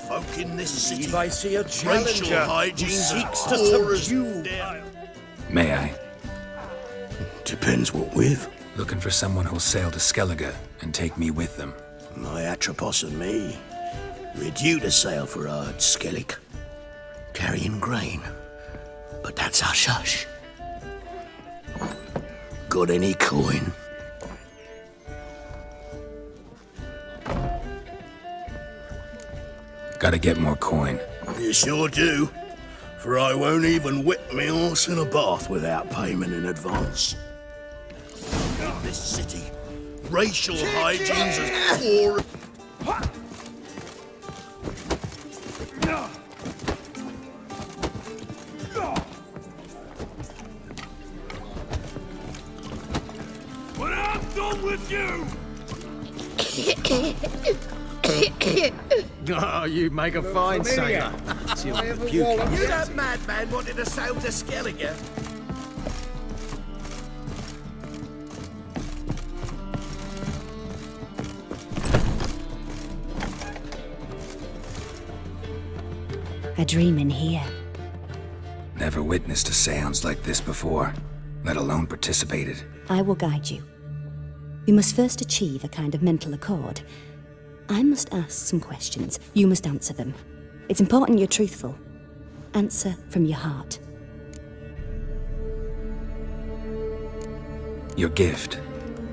folk in this city. If I see a Racial challenger who hygiene's seeks to poor as subdue... May I? Depends what with. Looking for someone who'll sail to Skellige and take me with them. My Atropos and me. We're due to sail for Ard Skellig, carrying grain. But that's hush-hush. Got any coin? Gotta get more coin. You sure do. For I won't even whip me horse in a bath without payment in advance. In this city, racial hygiene's as poor. When I'm done with you! Oh, you make a fine sailor. You that madman wanted to sail to Skellige? A dream in here. Never witnessed a seance like this before, let alone participated. I will guide you. We must first achieve a kind of mental accord. I must ask some questions. You must answer them. It's important you're truthful. Answer from your heart. Your gift.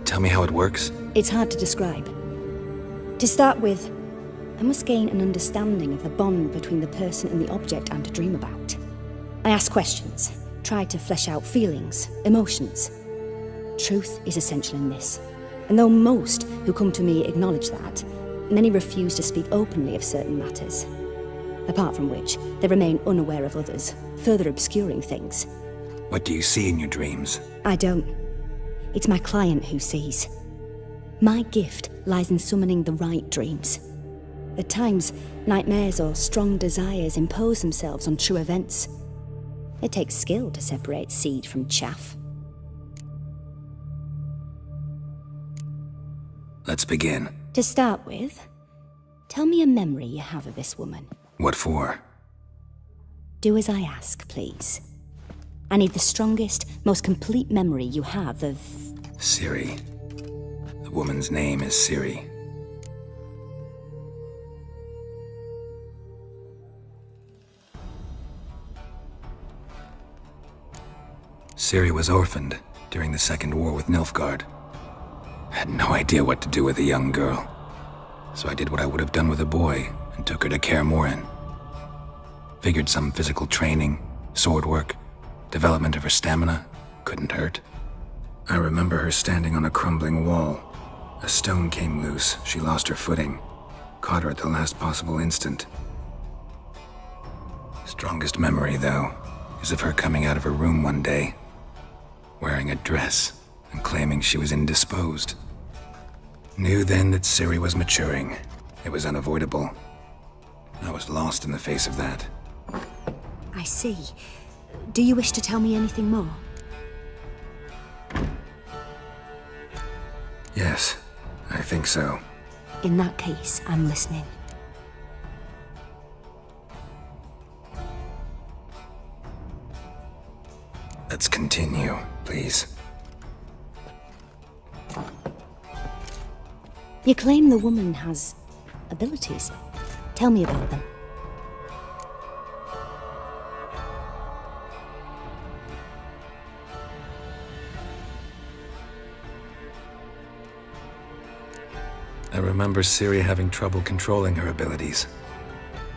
Tell me how it works. It's hard to describe. To start with, I must gain an understanding of the bond between the person and the object I'm to dream about. I ask questions, try to flesh out feelings, emotions. Truth is essential in this. And though most who come to me acknowledge that, many refuse to speak openly of certain matters. Apart from which, they remain unaware of others, further obscuring things. What do you see in your dreams? I don't. It's my client who sees. My gift lies in summoning the right dreams. At times, nightmares or strong desires impose themselves on true events. It takes skill to separate seed from chaff. Let's begin. To start with, tell me a memory you have of this woman. What for? Do as I ask, please. I need the strongest, most complete memory you have of... Ciri. The woman's name is Ciri. Ciri was orphaned during the Second War with Nilfgaard. Had no idea what to do with a young girl, so I did what I would have done with a boy and took her to Kaer Morhen. Figured some physical training, sword work, development of her stamina couldn't hurt. I remember her standing on a crumbling wall. A stone came loose, she lost her footing, caught her at the last possible instant. Strongest memory, though, is of her coming out of her room one day, wearing a dress and claiming she was indisposed. Knew then that Ciri was maturing. It was unavoidable. I was lost in the face of that. I see. Do you wish to tell me anything more? Yes, I think so. In that case, I'm listening. Let's continue, please. You claim the woman has abilities. Tell me about them. I remember Ciri having trouble controlling her abilities.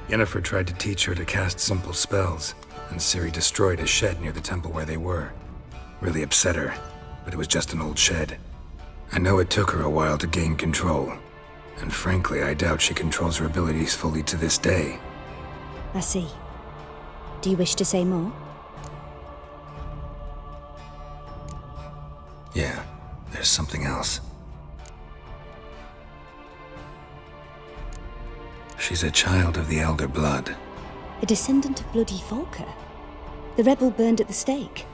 Yennefer tried to teach her to cast simple spells, and Ciri destroyed a shed near the temple where they were. Really upset her, but it was just an old shed. I know it took her a while to gain control, and frankly, I doubt she controls her abilities fully to this day. I see. Do you wish to say more? Yeah, there's something else. She's a child of the Elder Blood. A descendant of bloody Volker. The rebel burned at the stake.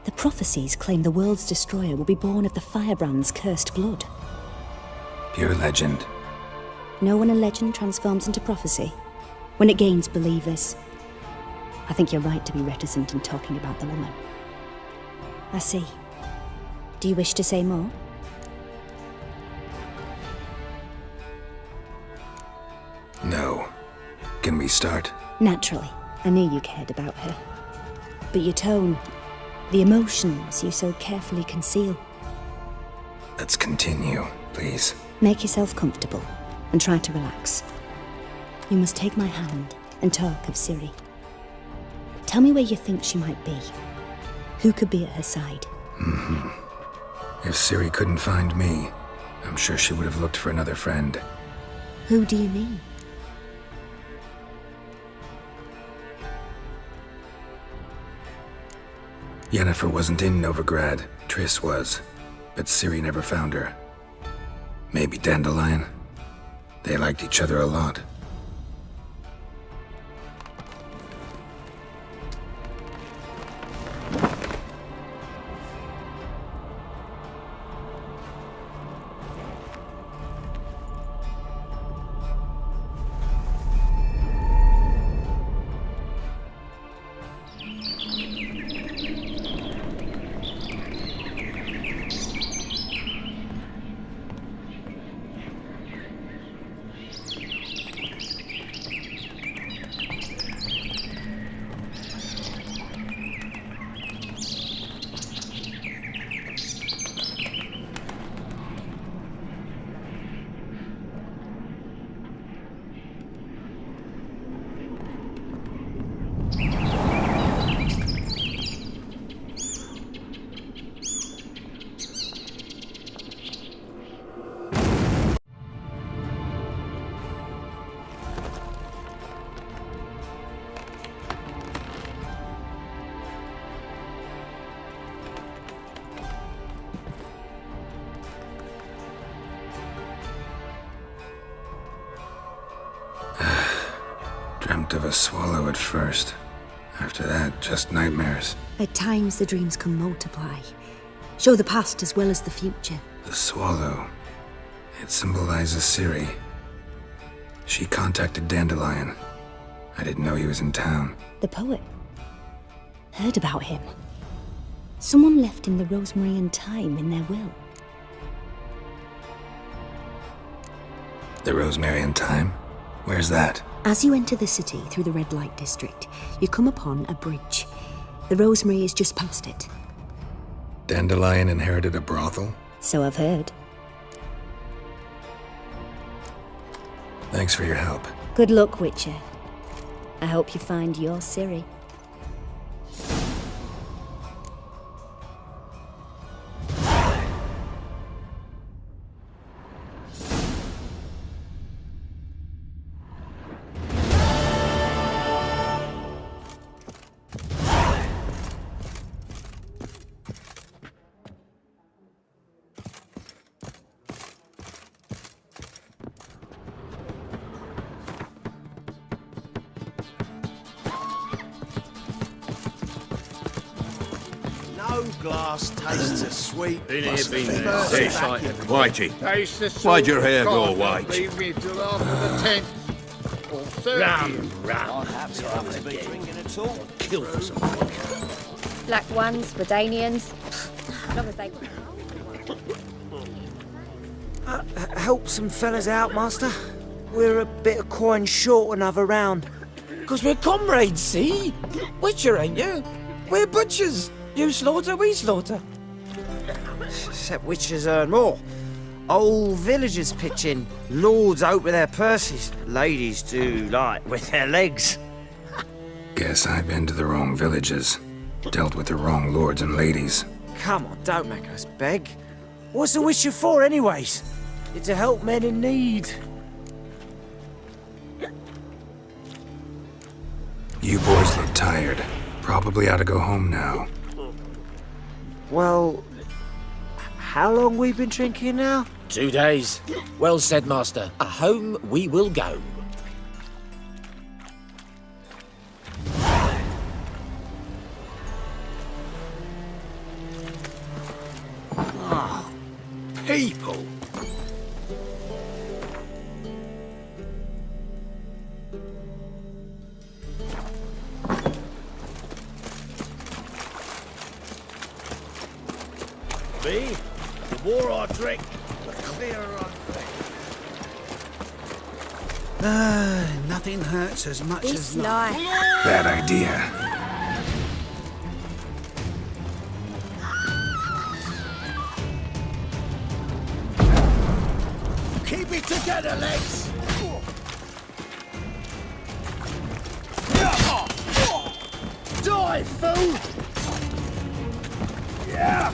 The prophecies claim the world's destroyer will be born of the firebrand's cursed blood. Pure legend. Know when a legend transforms into prophecy? when it gains believers. I think you're right to be reticent in talking about the woman. I see. Do you wish to say more? No. Can we start? Naturally. I knew you cared about her. But your tone, the emotions you so carefully conceal. Let's continue, please. Make yourself comfortable and try to relax. You must take my hand and talk of Ciri. Tell me where you think she might be. Who could be at her side? If Ciri couldn't find me, I'm sure she would have looked for another friend. Who do you mean? Yennefer wasn't in Novigrad. Triss was. But Ciri never found her. Maybe Dandelion? They liked each other a lot. Dreamt of a swallow at first. After that, just nightmares. At times the dreams can multiply. Show the past as well as the future. The swallow. It symbolizes Ciri. She contacted Dandelion. I didn't know he was in town. The poet. Heard about him. Someone left him the rosemary and thyme in their will. The rosemary and thyme? Where's that? As you enter the city through the red light district, you come upon a bridge. The rosemary is just past it. Dandelion inherited a brothel? So I've heard. Thanks for your help. Good luck, Witcher. I hope you find your Ciri. No glass tastes as sweet. Been here, as been the there. first Taste back like in- it. Whitey, Taste the why'd salt your hair of go God, white? Leave me till after the 10th or 30th. Kill for some drink. Black ones, Redanians. As long as they... Help some fellas out, Master. We're a bit of coin short another round. 'Cause we're comrades, see? Witcher, ain't you? We're butchers. You slaughter, we slaughter. Except witches earn more. Old villagers pitch in. Lords out with their purses. Ladies do like with their legs. Guess I've been to the wrong villages. Dealt with the wrong lords and ladies. Come on, don't make us beg. What's a witcher for, anyways? It's to help men in need. You boys look tired. Probably ought to go home now. Well, how long we been drinking now? 2 days. Well said, Master. A home we will go. People. be. The more I drink, the clearer I think. Nothing hurts as much This as life. life. Bad idea. Keep it together, legs! Die, fool! Yeah!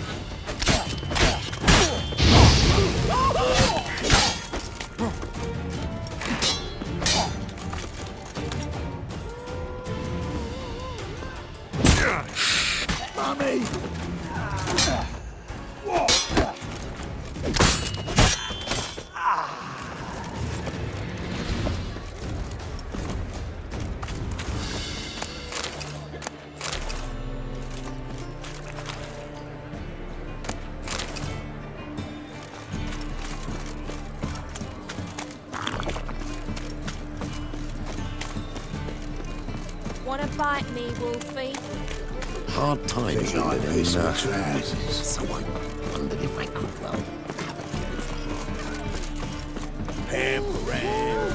Mummy! Wanna bite me, Wolfie? Hard times you live in, Witcher3. so I wondered if I could, well,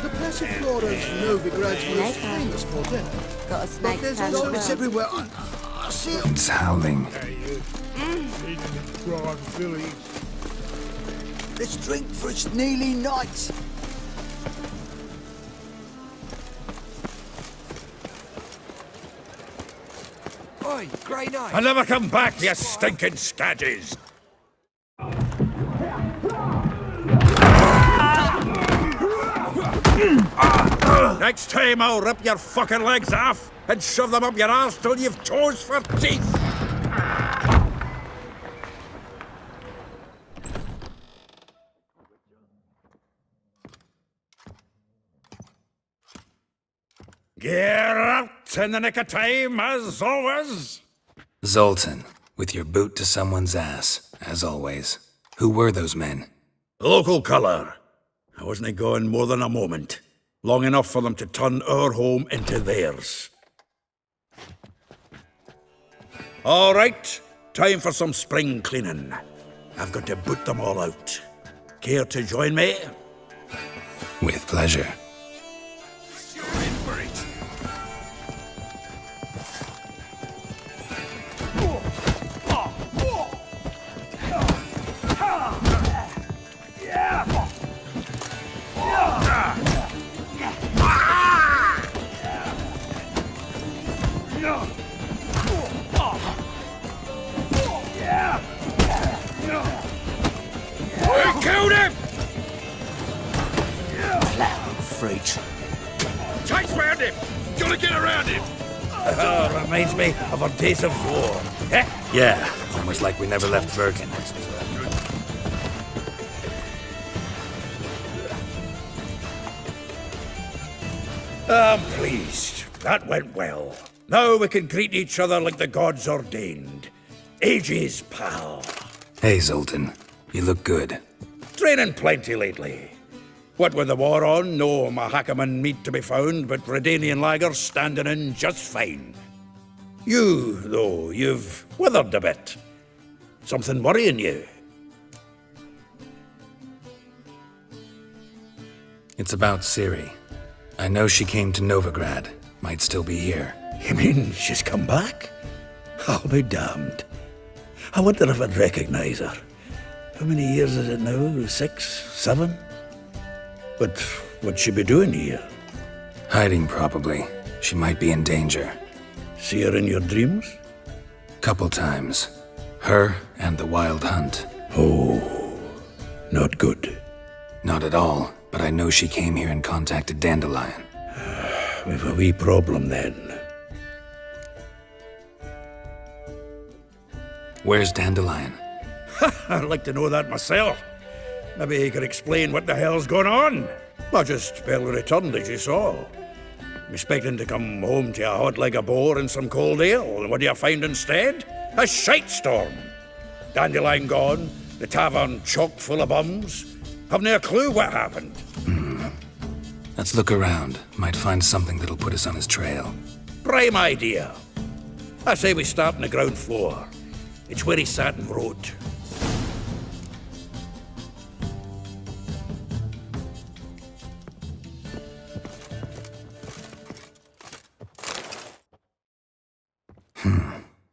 The Blessed Florence Novigrad's most famous quartet. Got a snake There's tail. zombies everywhere. I see them. It's howling. Let's drink, for it's nearly night. Oi, grey night. I'll never come back, you stinking scadges! Next time I'll rip your fucking legs off and shove them up your arse till you've toes for teeth! Get out in the nick of time, as always! Zoltan, with your boot to someone's ass, as always. Who were those men? Local colour. I wasn't gone more than a moment. Long enough for them to turn our home into theirs. All right, time for some spring cleaning. I've got to boot them all out. Care to join me? With pleasure. You're in for it. We killed him! Freak. Chase round him! Gotta get around him! Reminds me of our days of war. Eh? Yeah, almost like we never left Virgin. I'm pleased. That went well. Now we can greet each other like the gods ordained. Ages, pal. Hey, Zoltan. You look good. Training plenty lately. What with the war on, no Mahakaman meat to be found, but Redanian lagers standing in just fine. You, though, you've withered a bit. Something worrying you? It's about Ciri. I know she came to Novigrad. Might still be here. You mean she's come back? I'll be damned. I wonder if I'd recognize her. How many years is it now? 6, 7? But what'd she be doing here? Hiding, probably. She might be in danger. See her in your dreams? Couple times. Her and the Wild Hunt. Oh, not good. Not at all, but I know she came here and contacted Dandelion. We've a wee problem then. Where's Dandelion? I'd like to know that myself. Maybe he could explain what the hell's going on. I just barely returned, as you saw. I'm expecting to come home to a hot leg of boar and some cold ale, and what do you find instead? A shite storm. Dandelion gone, the tavern chock full of bums. Haven't a clue what happened. Let's look around. Might find something that'll put us on his trail. Prime idea. I say we start on the ground floor. It's where he sat and wrote.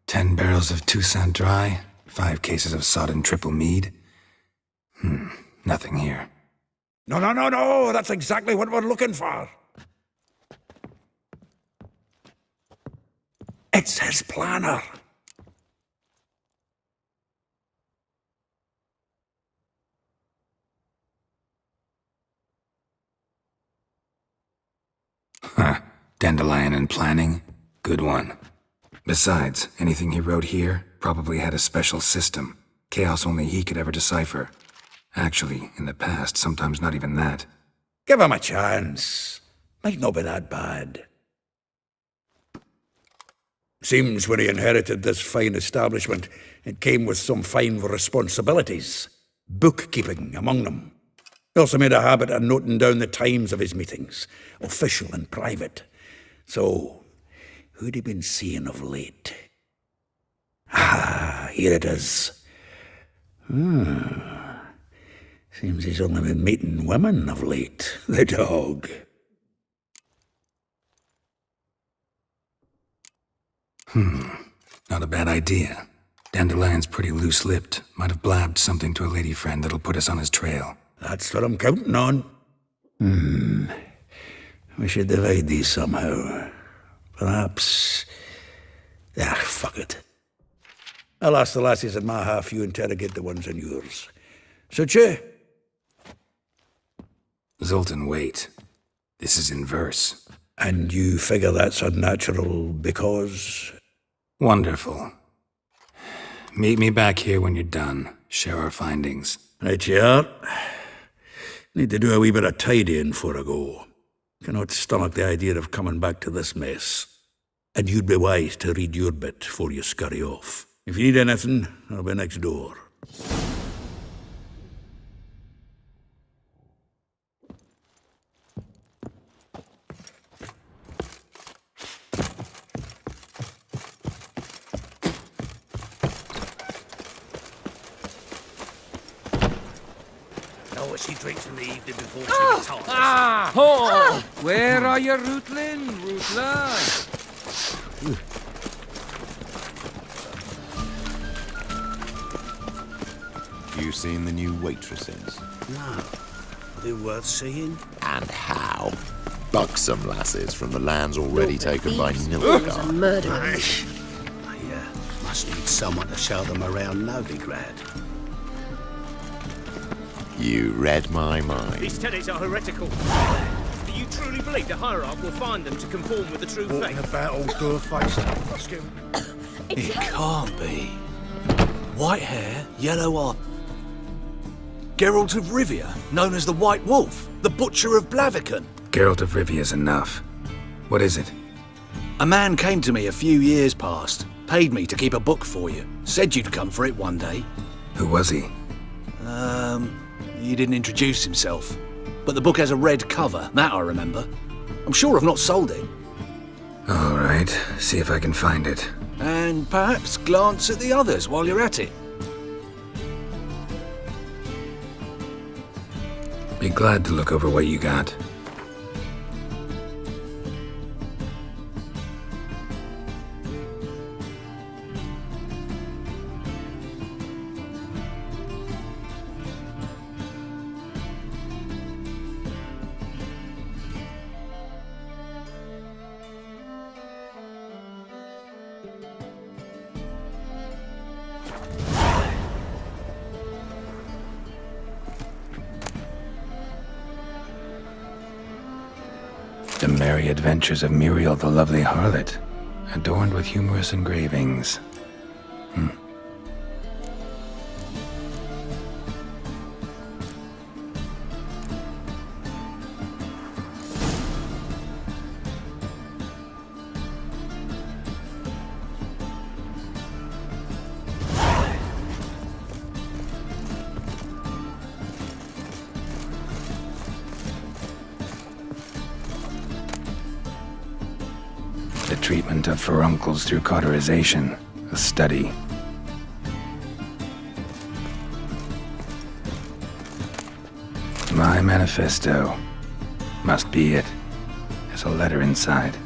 10 barrels of Toussaint Dry, 5 cases of sodden triple mead. Nothing here. No, that's exactly what we're looking for. It's his planner. Huh. Dandelion and planning? Good one. Besides, anything he wrote here probably had a special system. Chaos only he could ever decipher. Actually, in the past, sometimes not even that. Give him a chance. Might not be that bad. Seems when he inherited this fine establishment, it came with some fine responsibilities. Bookkeeping among them. He also made a habit of noting down the times of his meetings, official and private. So, who'd he been seeing of late? Ah, here it is. Seems he's only been meeting women of late, the dog. Not a bad idea. Dandelion's pretty loose-lipped. Might have blabbed something to a lady friend that'll put us on his trail. That's what I'm counting on. We should divide these somehow. Perhaps... fuck it. I'll ask the lassies in my half, you interrogate the ones in yours. Suit you? Zoltan, wait. This is in verse. And you figure that's unnatural because... Wonderful. Meet me back here when you're done. Share our findings. Right you are. Need to do a wee bit of tidying before I go. Cannot stomach the idea of coming back to this mess. And you'd be wise to read your bit before you scurry off. If you need anything, I'll be next door. Know what she drinks in the evening before she retires. Where are you, Rutland? Rutland! You seen the new waitresses? No. Are they worth seeing? And how? Buxom lasses from the lands already taken by Thieves, Nilfgaard. murderers. Must need someone to show them around Novigrad. You read my mind. These tenets are heretical. Do you truly believe the hierarch will find them to conform with the true Walking faith? about all door-faced. It can't be. White hair, yellow eye. Geralt of Rivia, known as the White Wolf, the Butcher of Blaviken. Geralt of Rivia's enough. What is it? A man came to me a few years past, paid me to keep a book for you, said you'd come for it one day. Who was he? He didn't introduce himself. But the book has a red cover, that I remember. I'm sure I've not sold it. All right, see if I can find it. And perhaps glance at the others while you're at it. Be glad to look over what you got. The Merry Adventures of Muriel the Lovely Harlot, adorned with humorous engravings. The treatment of furuncles through cauterization, a study. My manifesto. Must be it. There's a letter inside.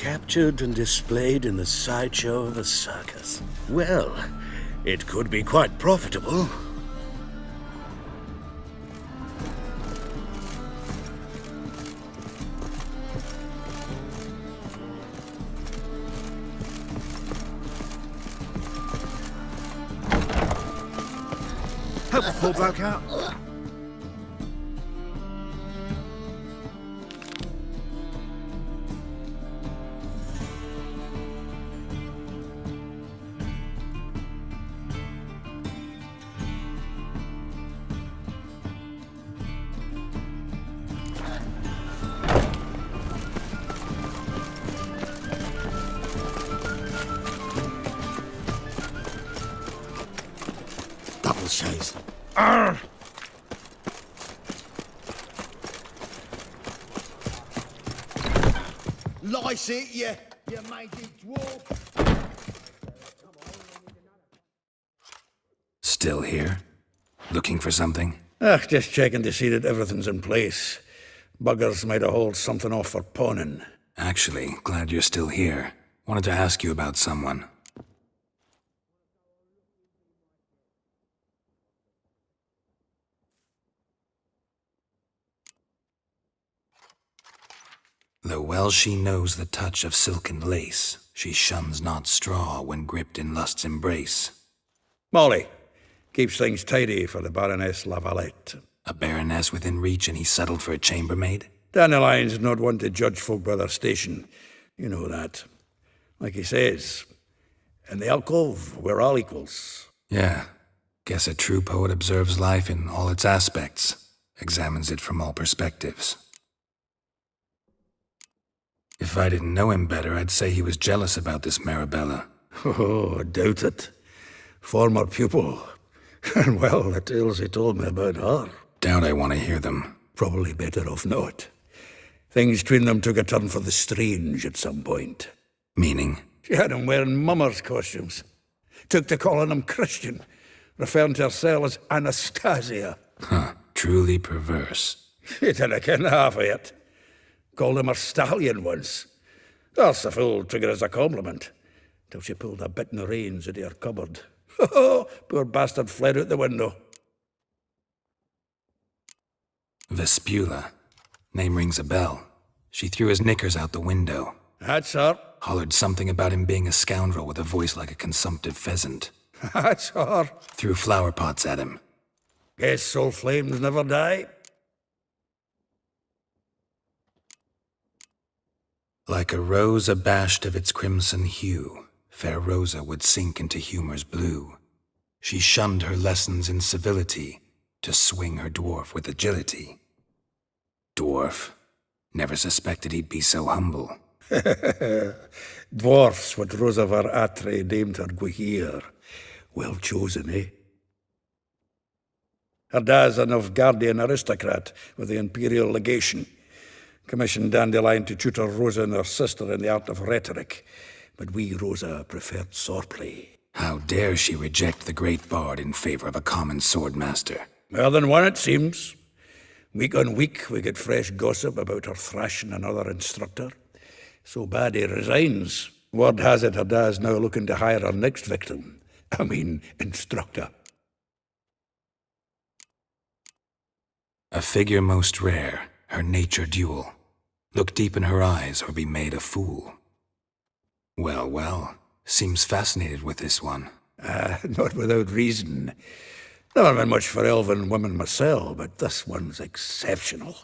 captured and displayed in the sideshow of a circus. Well, it could be quite profitable. Help the poor bloke out. Double chase. Lice it, you mangy dwarf. Still here? Looking for something? Just checking to see that everything's in place. Buggers might have hauled something off for pawning. Actually, glad you're still here. Wanted to ask you about someone. Though well she knows the touch of silken lace, she shuns not straw when gripped in lust's embrace. Molly, keeps things tidy for the Baroness Lavalette. A baroness within reach and he settled for a chambermaid? Dandelion's not one to judge folk by their station. You know that. Like he says, in the alcove, we're all equals. Yeah. Guess a true poet observes life in all its aspects, examines it from all perspectives. If I didn't know him better, I'd say he was jealous about this Marabella. Oh, doubt it. Former pupil. And well, the tales he told me about her. Doubt I want to hear them. Probably better off not. Things between them took a turn for the strange at some point. Meaning? She had him wearing mummers' costumes. Took to calling him Christian, referring to herself as Anastasia. Huh, truly perverse. She didn't ken half of it. Called him her stallion once. That's the fool took it as a compliment, till she pulled a bit in the reins into her cupboard. Poor bastard fled out the window. Vespula. Name rings a bell. She threw his knickers out the window. That's her. Hollered something about him being a scoundrel with a voice like a consumptive pheasant. That's her. Threw flower pots at him. Guess soul flames never die. Like a rose abashed of its crimson hue, fair Rosa would sink into humor's blue. She shunned her lessons in civility to swing her dwarf with agility. Dwarf. Never suspected he'd be so humble. Dwarfs what Rosa var Atre named her Guihir. Well chosen, eh? Her dad's a Novgardian aristocrat with the Imperial Legation. Commissioned Dandelion to tutor Rosa and her sister in the art of rhetoric, but we, Rosa, preferred swordplay. How dare she reject the great bard in favor of a common swordmaster? More than one, it seems. Week on week, we get fresh gossip about her thrashing another instructor. So bad he resigns. Word has it her dad's now looking to hire her next victim. Instructor. A figure most rare, her nature dual. Look deep in her eyes or be made a fool. Well, well, seems fascinated with this one. Not without reason. Never been much for elven women myself, but this one's exceptional.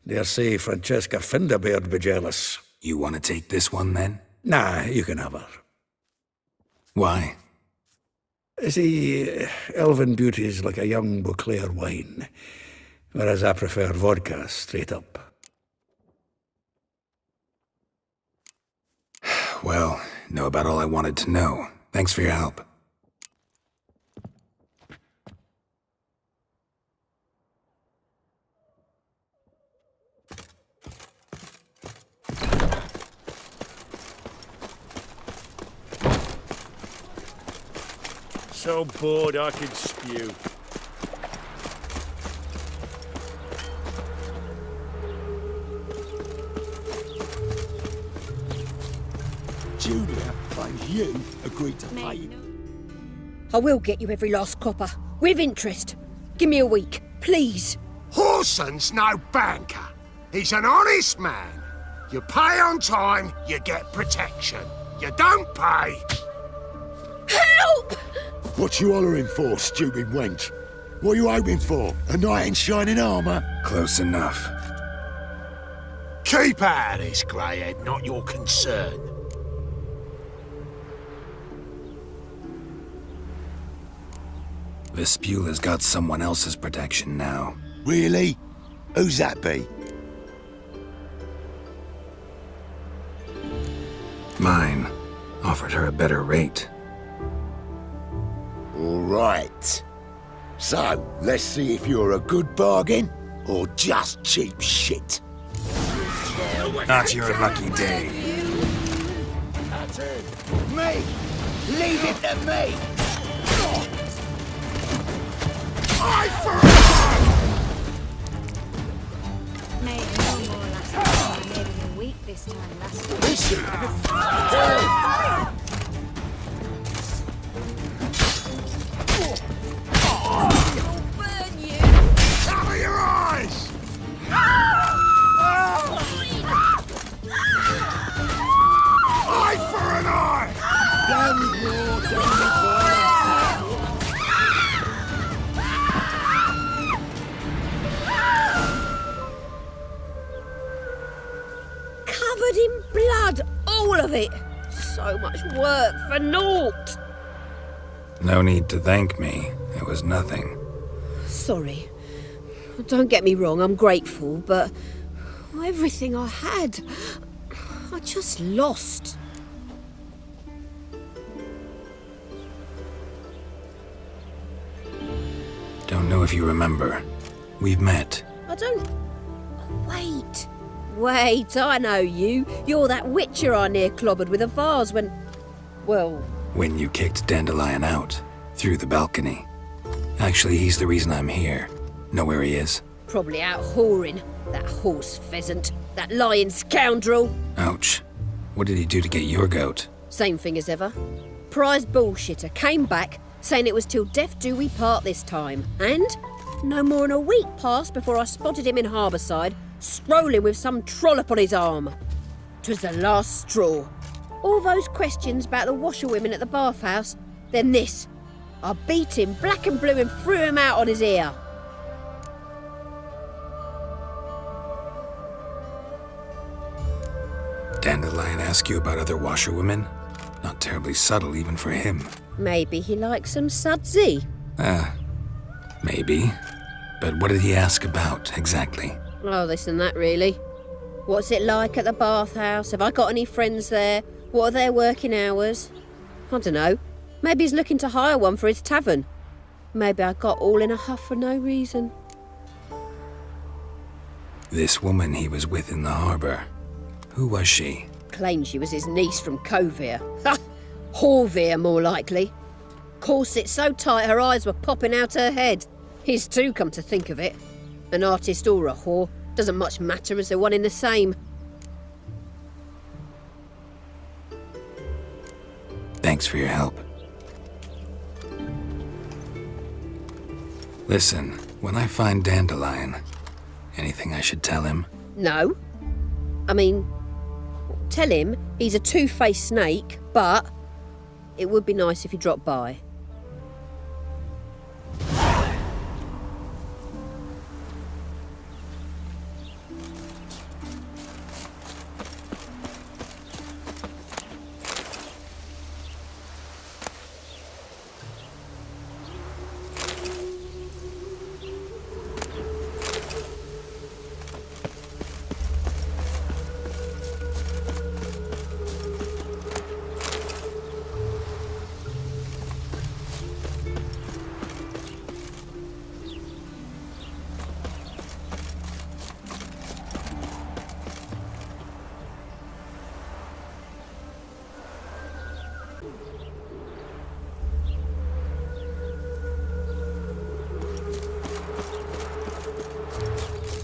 Dare say Francesca Finderbeard'd be jealous. You want to take this one, then? Nah, you can have her. Why? See, elven beauty's like a young Beauclair wine, whereas I prefer vodka straight up. Well, know about all I wanted to know. Thanks for your help. So bored I could spew. Julia finds you agreed to pay. I will get you every last copper. With interest. Give me a week, please. Horson's no banker. He's an honest man. You pay on time, you get protection. You don't pay. Help! What you hollering for, stupid wench? What are you hoping for? A knight in shining armour? Close enough. Keep out of this, Greyhead, not your concern. Vespula's got someone else's protection now. Really? Who's that be? Mine. Offered her a better rate. All right. So, let's see if you're a good bargain or just cheap shit. Not your lucky day. That's it. Me! Leave it to me! Eye for Mate, no more last time. Maybe a week this time last week. It'll burn you. Cover your eyes! Eye for an eye! Damn your damn Covered in blood, all of it. So much work for naught. No need to thank me. It was nothing. Sorry. Don't get me wrong, I'm grateful, but everything I had, I just lost. Don't know if you remember. We've met. I don't... Wait. Wait, I know you. You're that Witcher I near clobbered with a vase when... Well... When you kicked Dandelion out. Through the balcony. Actually, he's the reason I'm here. Know where he is? Probably out whoring. That horse pheasant. That lying scoundrel. Ouch. What did he do to get your goat? Same thing as ever. Prize bullshitter came back, saying it was till death do we part this time. And no more than a week passed before I spotted him in Harbourside, strolling with some trollop on his arm. 'Twas the last straw. All those questions about the washerwomen at the bathhouse, then this. I beat him black and blue and threw him out on his ear. Dandelion ask you about other washerwomen? Not terribly subtle even for him. Maybe he likes some sudsy. Maybe. But what did he ask about, exactly? Oh, this and that, really. What's it like at the bathhouse? Have I got any friends there? What are their working hours? I don't know. Maybe he's looking to hire one for his tavern. Maybe I got all in a huff for no reason. This woman he was with in the harbour. Who was she? Claimed she was his niece from Kovir. Ha! Horvir, more likely. Corset so tight her eyes were popping out her head. His too, come to think of it. An artist or a whore. Doesn't much matter as they're one in the same. Thanks for your help. Listen, when I find Dandelion, anything I should tell him? No. I mean, tell him he's a two-faced snake, but it would be nice if he dropped by.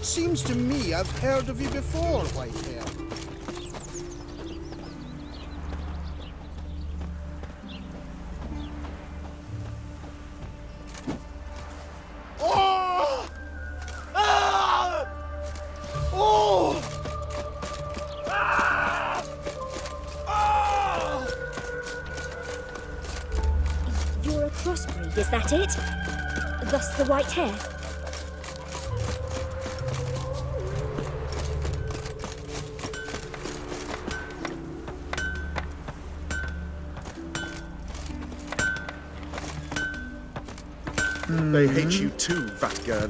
Seems to me I've heard of you before, Whitehair. crossbreed, is that it? Thus the white hair? They hate you too, fat girl.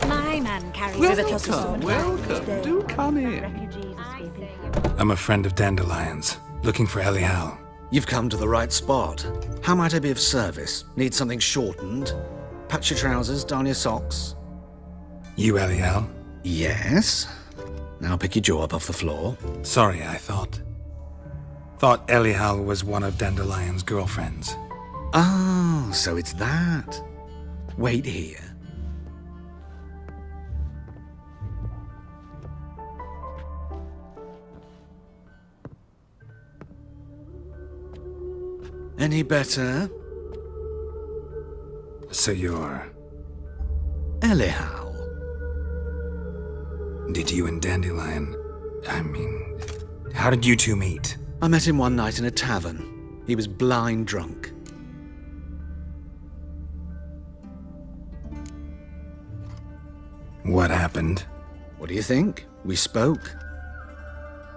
My man carries Welcome. Do come in. I'm a friend of Dandelion's, looking for Elial. You've come to the right spot. How might I be of service? Need something shortened? Patch your trousers, darn your socks. You Elial? Yes. Now pick your jaw up off the floor. Sorry, I thought Elial was one of Dandelion's girlfriends. Oh, so it's that. Wait here. Any better? So you're... Elial. Did you and Dandelion... how did you two meet? I met him one night in a tavern. He was blind drunk. What happened? What do you think? We spoke.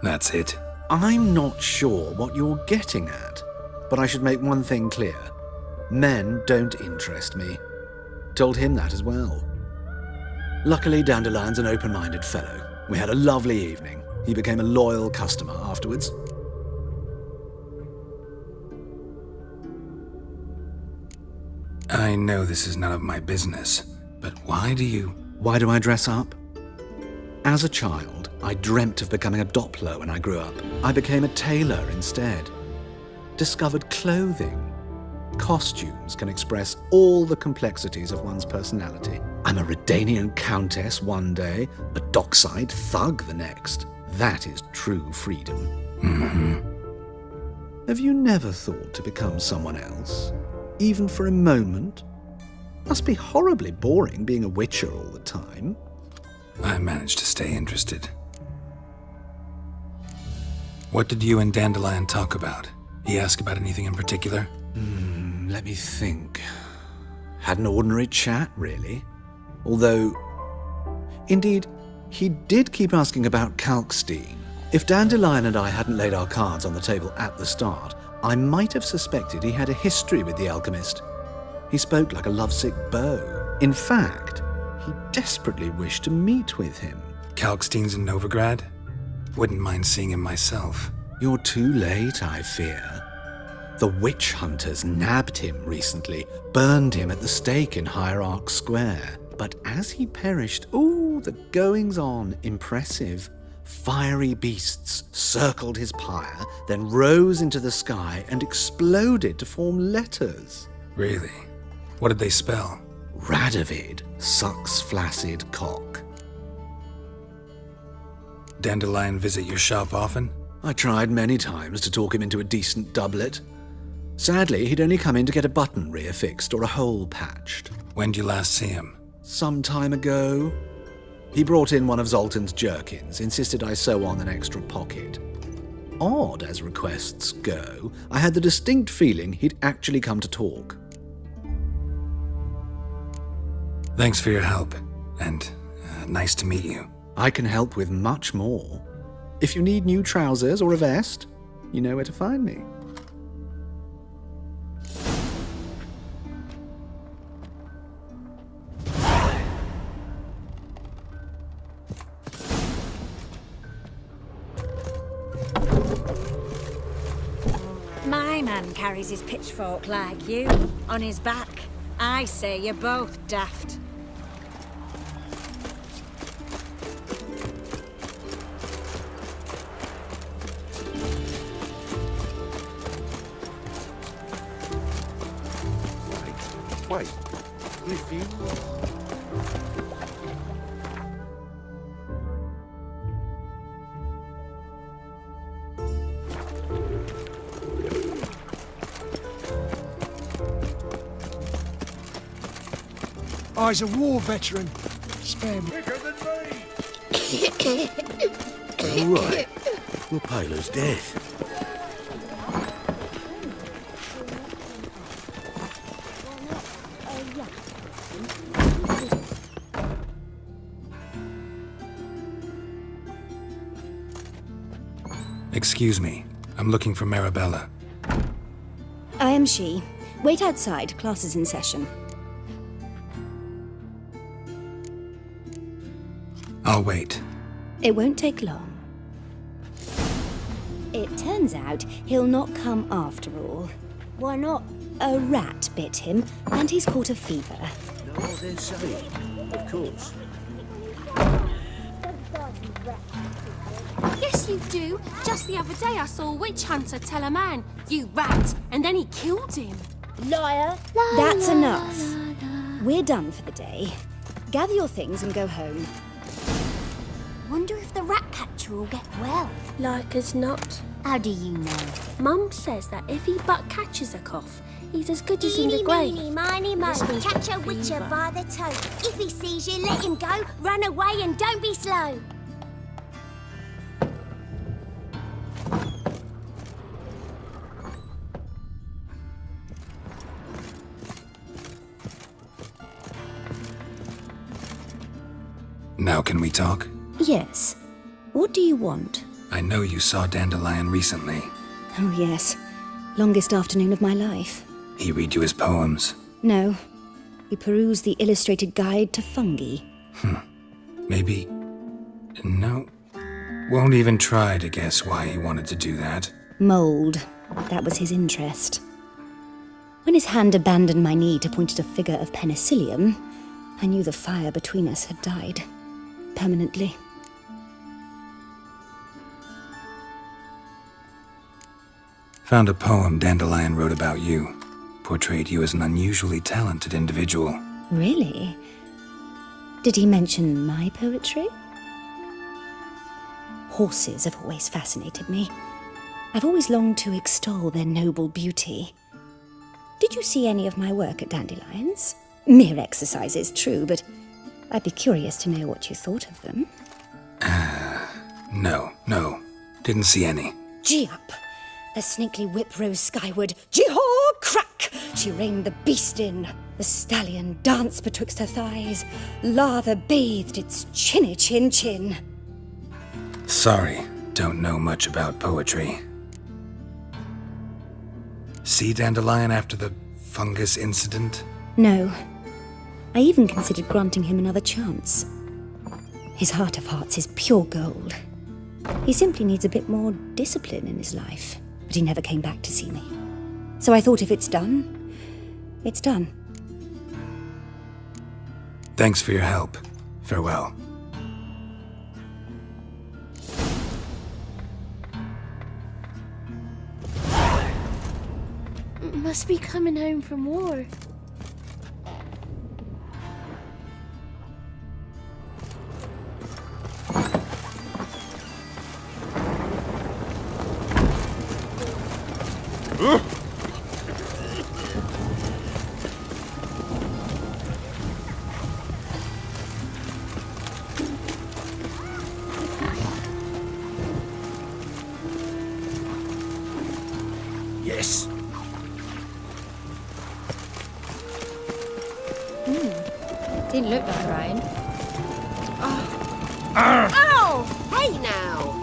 That's it. I'm not sure what you're getting at, but I should make one thing clear. Men don't interest me. Told him that as well. Luckily, Dandelion's an open-minded fellow. We had a lovely evening. He became a loyal customer afterwards. I know this is none of my business, but why do I dress up? As a child, I dreamt of becoming a Doppler when I grew up. I became a tailor instead. Discovered clothing. Costumes can express all the complexities of one's personality. I'm a Redanian countess one day, a dockside thug the next. That is true freedom. Mm-hmm. Have you never thought to become someone else? Even for a moment? Must be horribly boring being a Witcher all the time. I managed to stay interested. What did you and Dandelion talk about? He asked about anything in particular? Let me think. Had an ordinary chat, really. Although, indeed, he did keep asking about Kalkstein. If Dandelion and I hadn't laid our cards on the table at the start, I might have suspected he had a history with the alchemist. He spoke like a lovesick beau. In fact, he desperately wished to meet with him. Kalkstein's in Novigrad? Wouldn't mind seeing him myself. You're too late, I fear. The witch hunters nabbed him recently, burned him at the stake in Hierarch Square. But as he perished, the goings-on, impressive. Fiery beasts circled his pyre, then rose into the sky and exploded to form letters. Really? What did they spell? Radovid sucks flaccid cock. Dandelion visit your shop often? I tried many times to talk him into a decent doublet. Sadly, he'd only come in to get a button reaffixed or a hole patched. When'd you last see him? Some time ago. He brought in one of Zoltan's jerkins, insisted I sew on an extra pocket. Odd as requests go, I had the distinct feeling he'd actually come to talk. Thanks for your help, and nice to meet you. I can help with much more. If you need new trousers or a vest, you know where to find me. My man carries his pitchfork like you, on his back. I say you're both daft. Wait. Review? I's a war veteran. Spare me. Quicker than me! All right. You're pale as death. Excuse me. I'm looking for Marabella. I am she. Wait outside. Class is in session. I'll wait. It won't take long. It turns out he'll not come after all. Why not? A rat bit him, and he's caught a fever. Know what they're saying? Of course. Yes, you do. Just the other day I saw a witch hunter tell a man, "You rat," and then he killed him. Liar. That's enough. We're done for the day. Gather your things and go home. Wonder if the rat catcher will get well. Like as not. How do you know? Mum says that if he but catches a cough, he's as good as in the grave. Eeny, meeny, miny, mo. Catch a witcher by the toe. If he sees you, let him go. Run away and don't be slow. Now can we talk? Yes. What do you want? I know you saw Dandelion recently. Oh, yes. Longest afternoon of my life. He read you his poems. No. We perused the illustrated guide to fungi. Maybe... No. Won't even try to guess why he wanted to do that. Mold. That was his interest. When his hand abandoned my knee to point at a figure of penicillium, I knew the fire between us had died. Permanently. Found a poem Dandelion wrote about you. Portrayed you as an unusually talented individual. Really? Did he mention my poetry? Horses have always fascinated me. I've always longed to extol their noble beauty. Did you see any of my work at Dandelion's? Mere exercises, true, but I'd be curious to know what you thought of them. No. Didn't see any. Gee up! A snakely whip rose skyward. Jee-haw! Crack! She reined the beast in. The stallion danced betwixt her thighs. Lather bathed its chinny chin. Sorry, don't know much about poetry. See Dandelion after the fungus incident? No. I even considered granting him another chance. His heart of hearts is pure gold. He simply needs a bit more discipline in his life. But he never came back to see me. So I thought if it's done, it's done. Thanks for your help. Farewell. Must be coming home from war. Yes. Didn't look like rain. Ow! Hey now!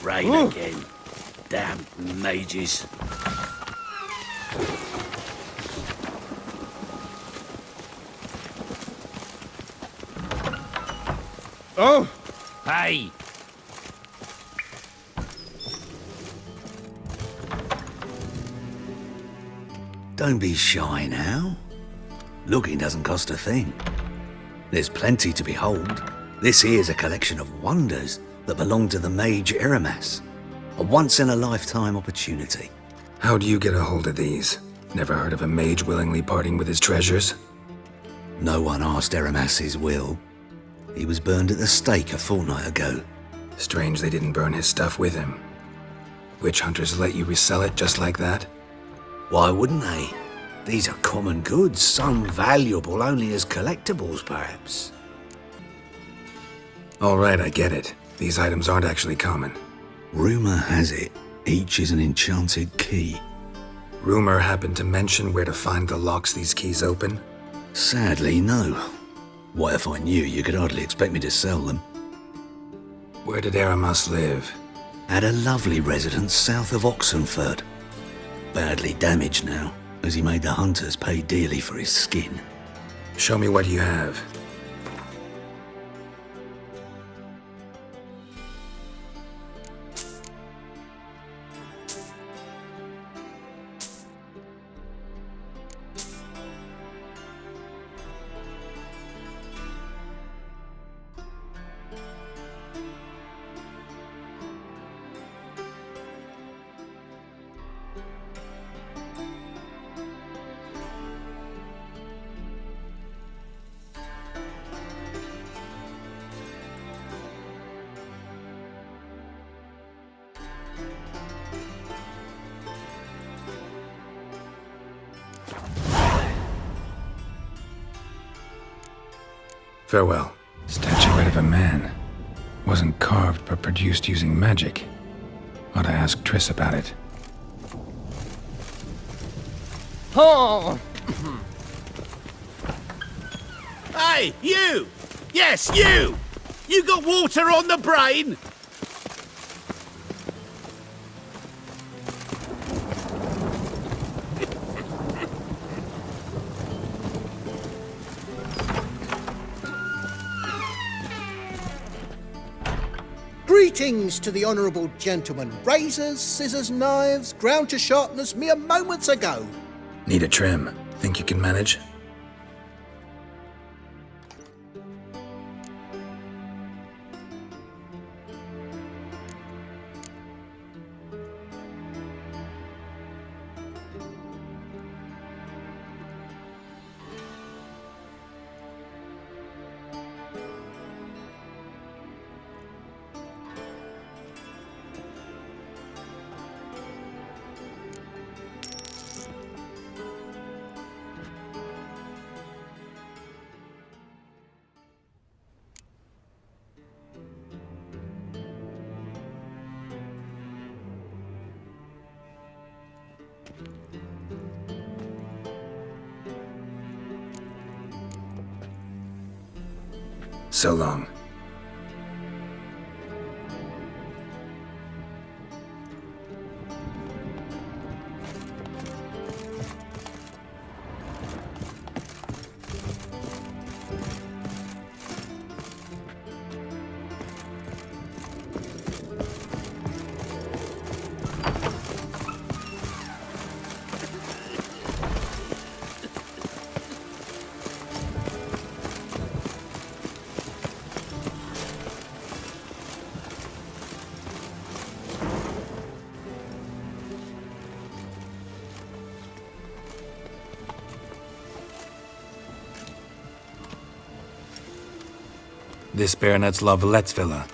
Rain again. Damn mages. Oh! Hey! Don't be shy now. Looking doesn't cost a thing. There's plenty to behold. This here's a collection of wonders that belong to the mage Eramas. A once-in-a-lifetime opportunity. How do you get a hold of these? Never heard of a mage willingly parting with his treasures? No one asked Eramas's will. He was burned at the stake a fortnight ago. Strange they didn't burn his stuff with him. Witch hunters let you resell it just like that? Why wouldn't they? These are common goods, some valuable only as collectibles, perhaps. All right, I get it. These items aren't actually common. Rumor has it, each is an enchanted key. Rumor happened to mention where to find the locks these keys open? Sadly, no. What if I knew, you could hardly expect me to sell them. Where did Aramas live? At a lovely residence south of Oxenford. Badly damaged now, as he made the hunters pay dearly for his skin. Show me what you have. Farewell. Statuette of a man. Wasn't carved but produced using magic. Ought to ask Triss about it. Oh! Hey, you! Yes, you! You got water on the brain? Greetings to the honourable gentleman. Razors, scissors, knives, ground to sharpness mere moments ago. Need a trim. Think you can manage? So long. This Baronet's Lavallette's villa.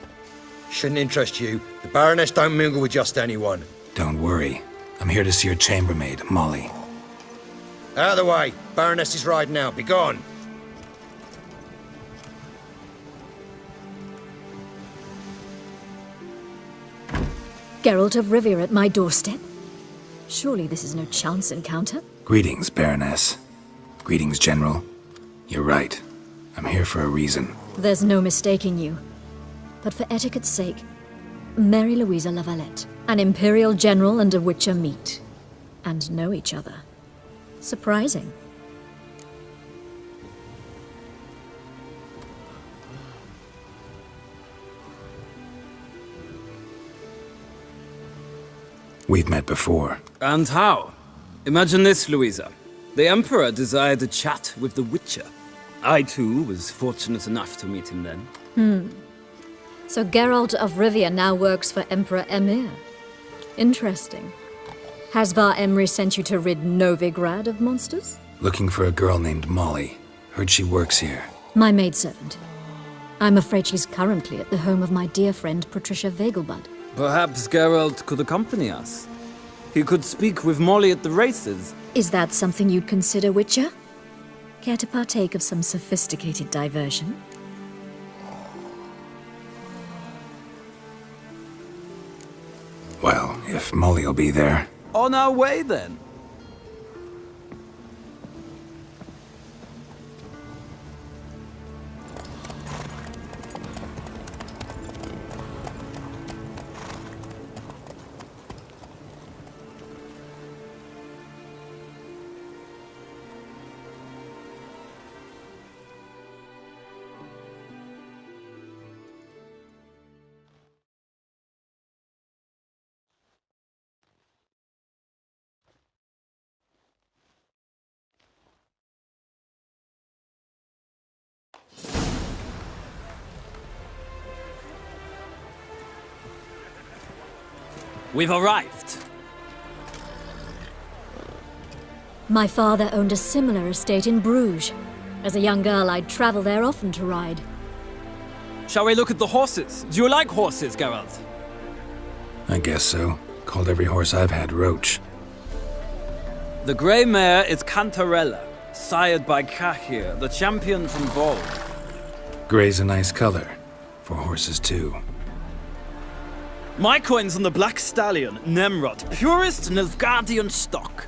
Shouldn't interest you. The Baroness don't mingle with just anyone. Don't worry. I'm here to see your chambermaid, Molly. Out of the way. Baroness is riding out. Be gone. Geralt of Rivia at my doorstep? Surely this is no chance encounter? Greetings, Baroness. Greetings, General. You're right. I'm here for a reason. There's no mistaking you. But for etiquette's sake, Mary Louisa Lavalette, an Imperial General and a Witcher meet. And know each other. Surprising. We've met before. And how? Imagine this, Louisa. The Emperor desired a chat with the Witcher. I, too, was fortunate enough to meet him then. So Geralt of Rivia now works for Emperor Emir. Interesting. Has Var Emry sent you to rid Novigrad of monsters? Looking for a girl named Molly. Heard she works here. My maidservant. I'm afraid she's currently at the home of my dear friend Patricia Vegelbud. Perhaps Geralt could accompany us. He could speak with Molly at the races. Is that something you'd consider, Witcher? Care to partake of some sophisticated diversion? Well, if Molly'll be there. On our way, then. We've arrived. My father owned a similar estate in Bruges. As a young girl, I'd travel there often to ride. Shall we look at the horses? Do you like horses, Geralt? I guess so. Called every horse I've had Roach. The grey mare is Cantarella, sired by Cahir, the champion from Vol. Grey's a nice color. For horses, too. My coin's on the Black Stallion, Nemrod, purest Nilfgaardian stock.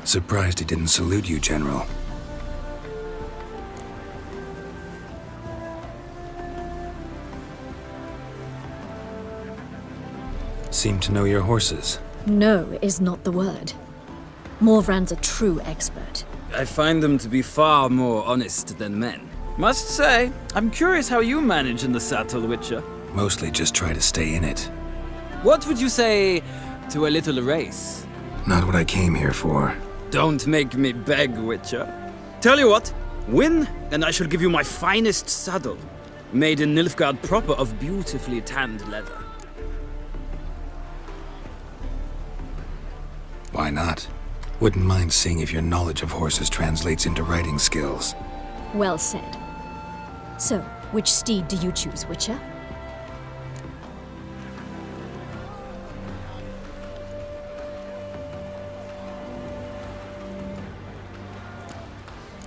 Surprised he didn't salute you, General. Seem to know your horses. No is not the word. Morvran's a true expert. I find them to be far more honest than men. Must say, I'm curious how you manage in the saddle, Witcher. Mostly just try to stay in it. What would you say to a little race? Not what I came here for. Don't make me beg, Witcher. Tell you what, win, and I shall give you my finest saddle. Made in Nilfgaard proper of beautifully tanned leather. Why not? Wouldn't mind seeing if your knowledge of horses translates into riding skills. Well said. So, which steed do you choose, Witcher?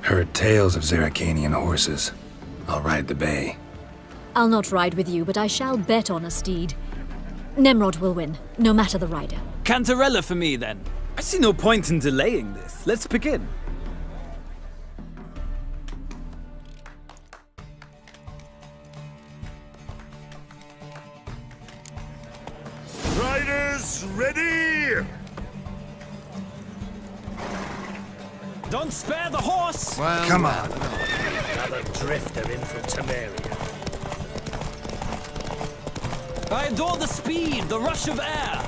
Heard tales of Zeracanian horses. I'll ride the bay. I'll not ride with you, but I shall bet on a steed. Nemrod will win, no matter the rider. Cantarella for me, then. I see no point in delaying this. Let's begin. Riders, ready! Don't spare the horse! Well, come on. Another drifter in from Temeria. I adore the speed, the rush of air.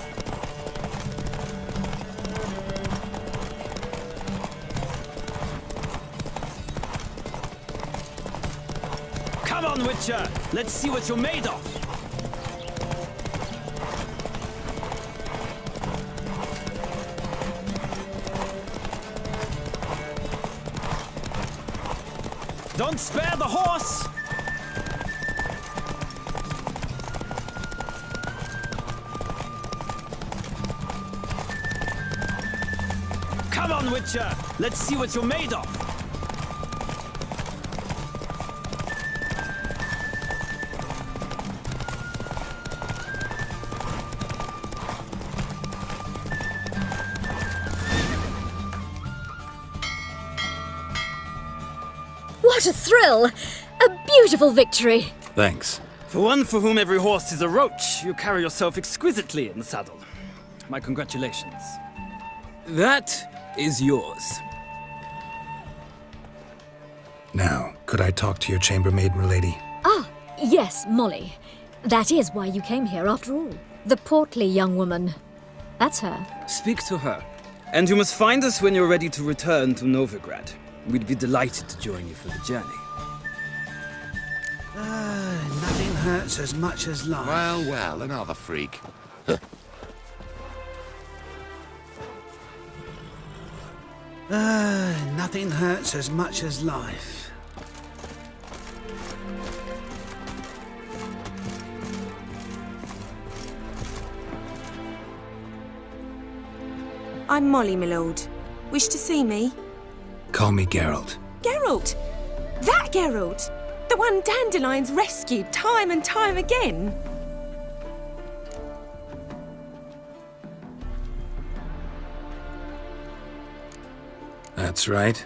Come on, Witcher. Let's see what you're made of. Don't spare the horse! Come on, Witcher! Let's see what you're made of! What a thrill! A beautiful victory! Thanks. For one for whom every horse is a roach, you carry yourself exquisitely in the saddle. My congratulations. That is yours. Now, could I talk to your chambermaid, milady? Ah, yes, Molly. That is why you came here after all. The portly young woman. That's her. Speak to her. And you must find us when you're ready to return to Novigrad. We'd be delighted to join you for the journey. Nothing hurts as much as life. Well, well, another freak. Nothing hurts as much as life. I'm Molly, my lord. Wish to see me? Call me Geralt. Geralt! That Geralt! The one Dandelion's rescued time and time again! That's right.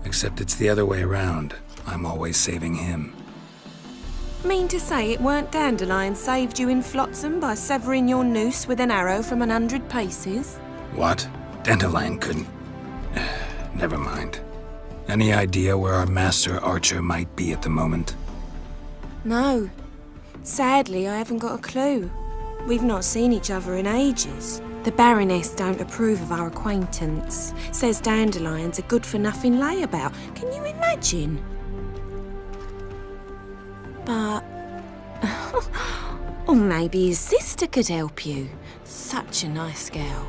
Except it's the other way around. I'm always saving him. Mean to say it weren't Dandelion saved you in Flotsam by severing your noose with an arrow from 100 paces? What? Dandelion couldn't... Never mind. Any idea where our master archer might be at the moment? No. Sadly, I haven't got a clue. We've not seen each other in ages. The Baroness don't approve of our acquaintance. Says Dandelion's a good-for-nothing layabout. Can you imagine? But... or maybe his sister could help you. Such a nice girl.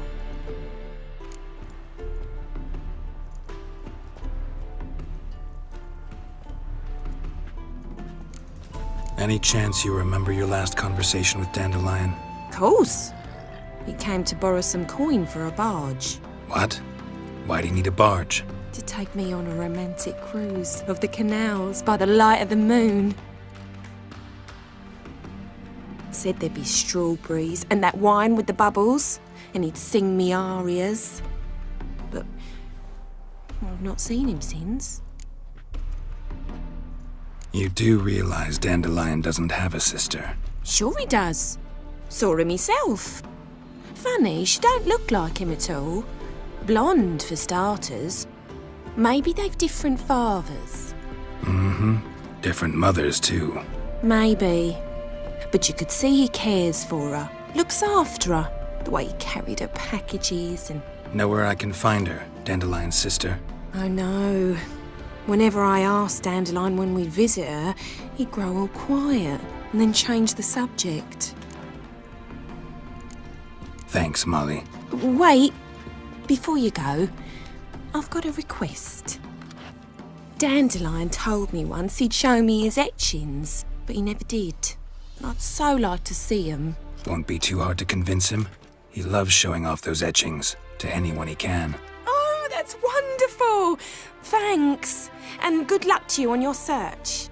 Any chance you remember your last conversation with Dandelion? Course. He came to borrow some coin for a barge. What? Why do you need a barge? To take me on a romantic cruise of the canals by the light of the moon. Said there'd be strawberries and that wine with the bubbles, and he'd sing me arias. But I've not seen him since. You do realize Dandelion doesn't have a sister? Sure he does. Saw him myself. Funny, she don't look like him at all. Blonde, for starters. Maybe they've different fathers. Mm-hmm. Different mothers, too. Maybe. But you could see he cares for her. Looks after her. The way he carried her packages and... Know where I can find her, Dandelion's sister? I know. Whenever I asked Dandelion when we'd visit her, he'd grow all quiet and then change the subject. Thanks, Molly. Wait. Before you go, I've got a request. Dandelion told me once he'd show me his etchings, but he never did. I'd so like to see them. Won't be too hard to convince him. He loves showing off those etchings to anyone he can. Oh, that's wonderful! Thanks, and good luck to you on your search.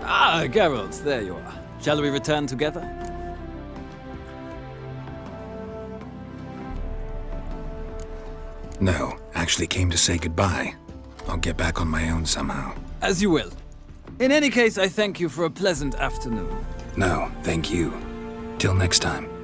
Ah, Geralt, there you are. Shall we return together? No, actually came to say goodbye. I'll get back on my own somehow. As you will. In any case, I thank you for a pleasant afternoon. No, thank you. Till next time.